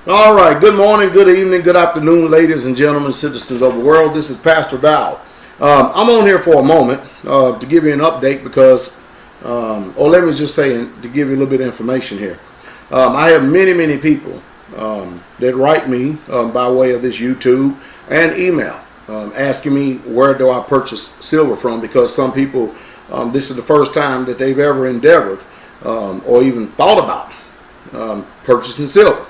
All right, good morning, good evening, good afternoon, ladies and gentlemen, citizens of the world. This is Pastor Dow. I'm on here for a moment to give you an update because, or let me just say, to give you a little bit of information here. I have many people that write me by way of this YouTube and email asking me where do I purchase silver from, because some people, this is the first time that they've ever endeavored or even thought about purchasing silver.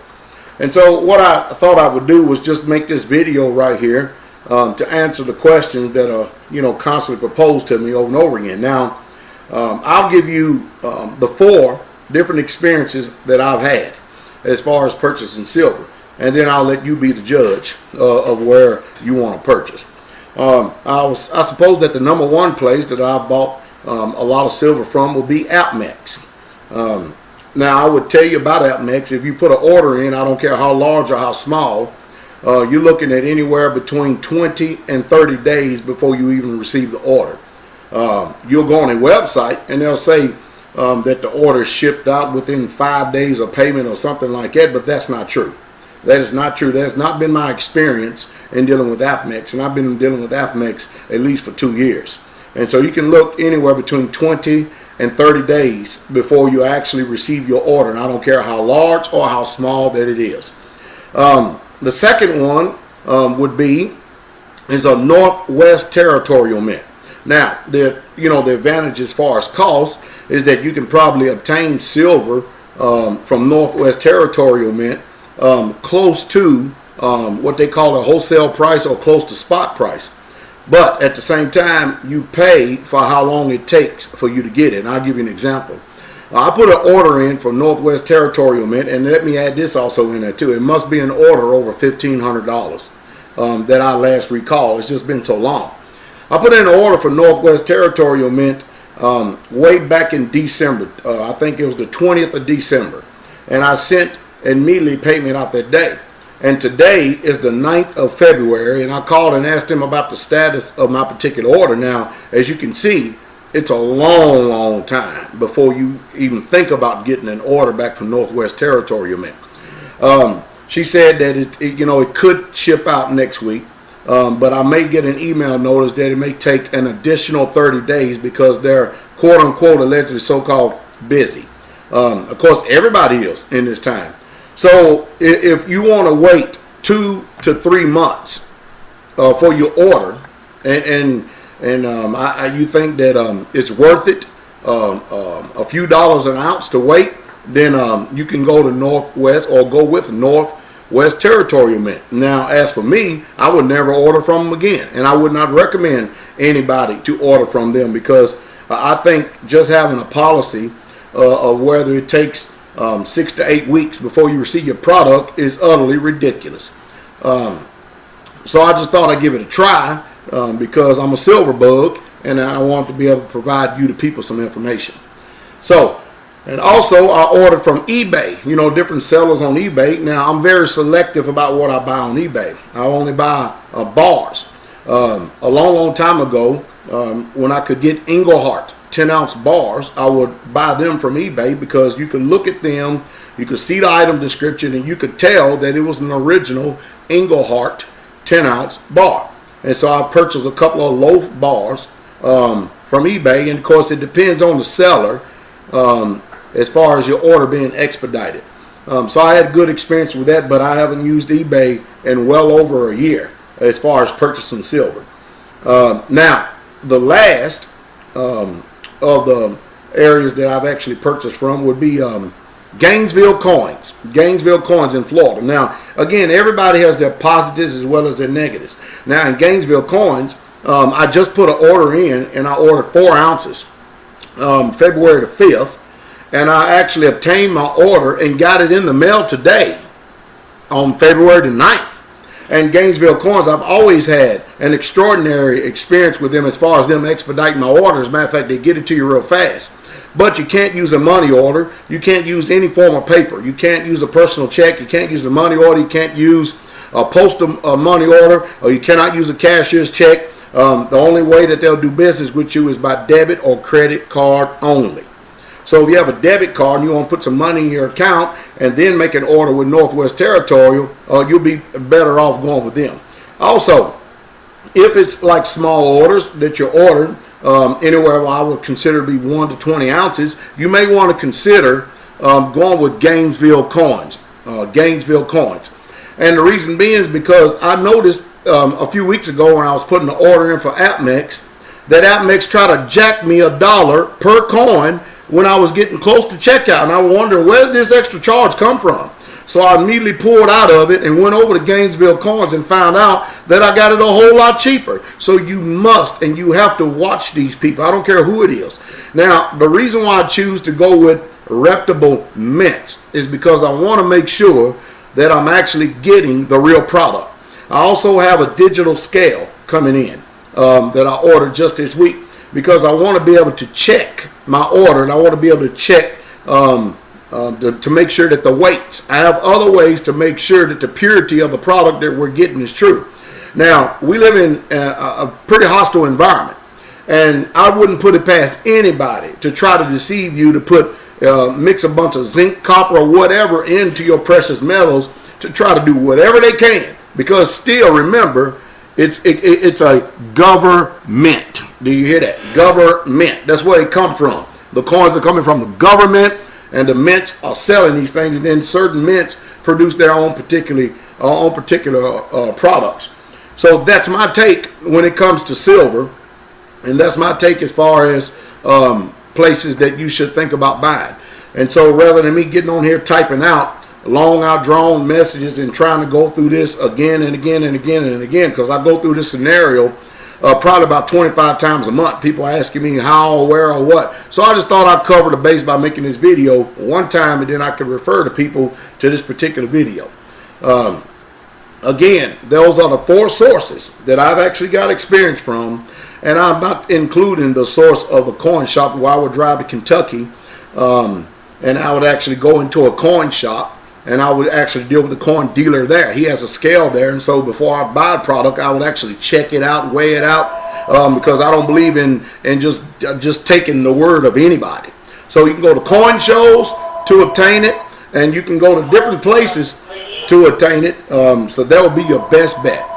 And so what I thought I would do was just make this video right here to answer the questions that are, constantly proposed to me over and over again. Now, I'll give you the 4 different experiences that I've had as far as purchasing silver, and then I'll let you be the judge of where you want to purchase. I suppose that the number 1 place that I've bought a lot of silver from will be APMEX. Now, I would tell you about APMEX. If you put an order in, I don't care how large or how small, you're looking at anywhere between 20 and 30 days before you even receive the order. You'll go on a website and they'll say that the order is shipped out within 5 days of payment or something like that, but that's not true. That is not true. That's not been my experience in dealing with APMEX, and I've been dealing with APMEX at least for 2 years. And so you can look anywhere between 20 and 30 days before you actually receive your order, and I don't care how large or how small that it is. The second one is a Northwest Territorial Mint. Now, the advantage as far as cost is that you can probably obtain silver from Northwest Territorial Mint close to what they call a wholesale price or close to spot price. But at the same time, you pay for how long it takes for you to get it. And I'll give you an example. I put an order in for Northwest Territorial Mint, and let me add this also in there too. It must be an order over $1,500 that I last recall. It's just been so long. I put in an order for Northwest Territorial Mint way back in December. I think it was the 20th of December. And I sent immediately payment out that day. And today is the 9th of February, and I called and asked him about the status of my particular order. Now, as you can see, it's a long time before you even think about getting an order back from Northwest Territorial Mint. She said that it could ship out next week, but I may get an email notice that it may take an additional 30 days because they're quote-unquote allegedly so-called busy. Of course, everybody is in this time. So if you want to wait 2 to 3 months for your order, and you think that it's worth it, a few dollars an ounce to wait, then you can go to Northwest or go with Northwest Territorial Mint. Now, as for me, I would never order from them again, and I would not recommend anybody to order from them because I think just having a policy of whether it takes 6 to 8 weeks before you receive your product is utterly ridiculous. So I just thought I'd give it a try because I'm a silver bug and I want to be able to provide you, the people, some information. So, and also I ordered from eBay, different sellers on eBay. Now, I'm very selective about what I buy on eBay. I only buy bars. A long time ago, when I could get Engelhart 10-ounce bars, I would buy them from eBay because you could look at them, you could see the item description, and you could tell that it was an original Engelhart 10-ounce bar. And so I purchased a couple of loaf bars from eBay, and of course it depends on the seller as far as your order being expedited. So I had a good experience with that, but I haven't used eBay in well over a year as far as purchasing silver. Now, the last of the areas that I've actually purchased from would be Gainesville Coins in Florida. Now, again, everybody has their positives as well as their negatives. Now, in Gainesville Coins, I just put an order in, and I ordered 4 ounces February the 5th, and I actually obtained my order and got it in the mail today on February the 9th. And Gainesville Coins, I've always had an extraordinary experience with them as far as them expediting my orders. As a matter of fact, they get it to you real fast. But you can't use a money order. You can't use any form of paper. You can't use a personal check. You can't use a money order. You can't use a postal money order, or you cannot use a cashier's check. The only way that they'll do business with you is by debit or credit card only. So if you have a debit card and you want to put some money in your account and then make an order with Northwest Territorial, you'll be better off going with them. Also, if it's like small orders that you're ordering, anywhere where I would consider to be 1 to 20 ounces, you may want to consider going with Gainesville coins. Gainesville coins. And the reason being is because I noticed a few weeks ago when I was putting the order in for APMEX, that APMEX tried to jack me $1 per coin when I was getting close to checkout. And I was wondering, where did this extra charge come from? So I immediately pulled out of it and went over to Gainesville Coins and found out that I got it a whole lot cheaper. So you must and you have to watch these people. I don't care who it is. Now, the reason why I choose to go with reputable mints is because I want to make sure that I'm actually getting the real product. I also have a digital scale coming in that I ordered just this week because I want to be able to check my order and I want to be able to check to make sure that the weights. I have other ways to make sure that the purity of the product that we're getting is true. Now, we live in a pretty hostile environment, and I wouldn't put it past anybody to try to deceive you to put mix a bunch of zinc, copper, or whatever into your precious metals to try to do whatever they can, because still, remember, it's a government. Do you hear that? Government. That's where they come from. The coins are coming from the government, and the mints are selling these things, and then certain mints produce their own particular products. So that's my take when it comes to silver, and that's my take as far as places that you should think about buying. And so rather than me getting on here typing out long outdrawn messages and trying to go through this again and again and again and again, because I go through this scenario probably about 25 times a month. People asking me how, where, or what. So I just thought I'd cover the base by making this video one time, and then I could refer to people to this particular video. Again, those are the 4 sources that I've actually got experience from, and I'm not including the source of the coin shop where I would drive to Kentucky, and I would actually go into a coin shop and I would actually deal with the coin dealer there. He has a scale there, and so before I buy a product, I would actually check it out, weigh it out, because I don't believe in just taking the word of anybody. So you can go to coin shows to obtain it, and you can go to different places to obtain it. So that would be your best bet.